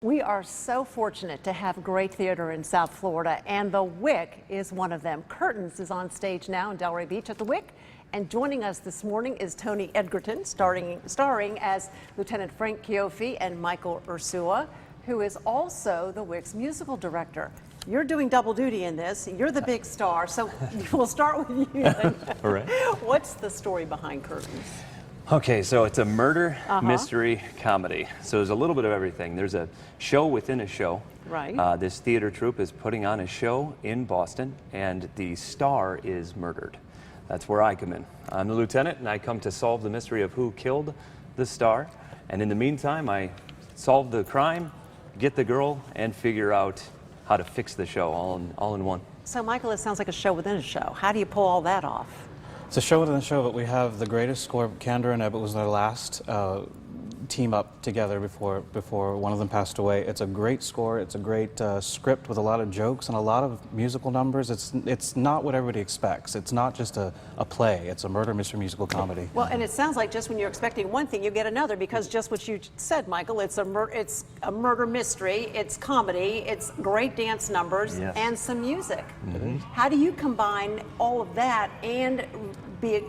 We are so fortunate to have great theater in South Florida, and the Wick is one of them. Curtains is on stage now in Delray Beach at the Wick, and joining us this morning is Tony Edgerton, starring as Lieutenant Frank Chioffi and Michael Ursua, who is also the Wick's musical director. You're doing double duty in this. You're the big star, so we'll start with you. All right. What's the story behind Curtains? Okay, so it's a murder mystery comedy. So there's a little bit of everything. There's a show within a show. Right. This theater troupe is putting on a show in Boston, and the star is murdered. That's where I come in. I'm the lieutenant, and I come to solve the mystery of who killed the star. And in the meantime, I solve the crime, get the girl, and figure out how to fix the show all in one. So, Michael, it sounds like a show within a show. How do you pull all that off? It's a show within a show, but we have the greatest score. Candor and Ebbett was their last team up together before one of them passed away. It's a great score. It's a great script with a lot of jokes and a lot of musical numbers. It's not what everybody expects. It's not just a play. It's a murder mystery musical comedy. Well, and it sounds like just when you're expecting one thing, you get another, because just what you said, Michael, it's a murder mystery, it's comedy, it's great dance numbers, yes, and some music. How do you combine all of that and be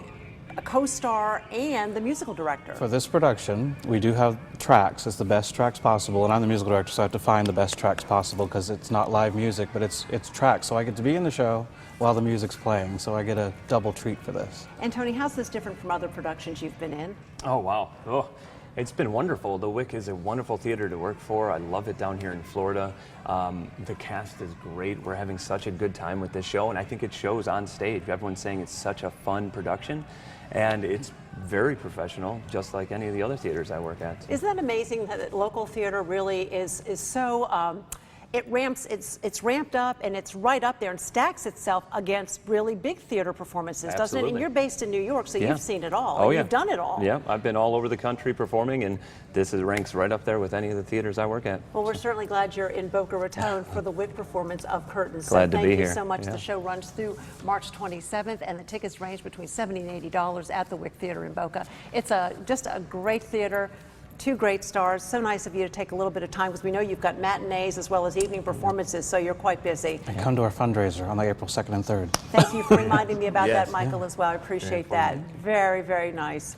a co-star and the musical director? For this production, we do have tracks. It's the best tracks possible, and I'm the musical director, so I have to find the best tracks possible because it's not live music, but it's tracks. So I get to be in the show while the music's playing, so I get a double treat for this. And Tony, how's this different from other productions you've been in? Oh, wow. Oh, it's been wonderful. The Wick is a wonderful theater to work for. I love it down here in Florida. The cast is great. We're having such a good time with this show, and I think it shows on stage. Everyone's saying it's such a fun production, and it's very professional, just like any of the other theaters I work at. Isn't that amazing that local theater really is so, it's ramped up and it's right up there and stacks itself against really big theater performances, doesn't it? And you're based in New York, so you've seen it all. Oh, and yeah. You've done it all. Yeah, I've been all over the country performing, and this ranks right up there with any of the theaters I work at. Well, we're certainly glad you're in Boca Raton for the Wick performance of Curtains. Glad to be here. Thank you so much. The show runs through March 27th, and the tickets range between $70 and $80 at the Wick Theater in Boca. It's just a great theater. Two great stars. So nice of you to take a little bit of time, because we know you've got matinees as well as evening performances, so you're quite busy. And come to our fundraiser on April 2nd and 3rd. Thank you for reminding me about Yes. that, Michael, as well. I appreciate that. Very, very nice.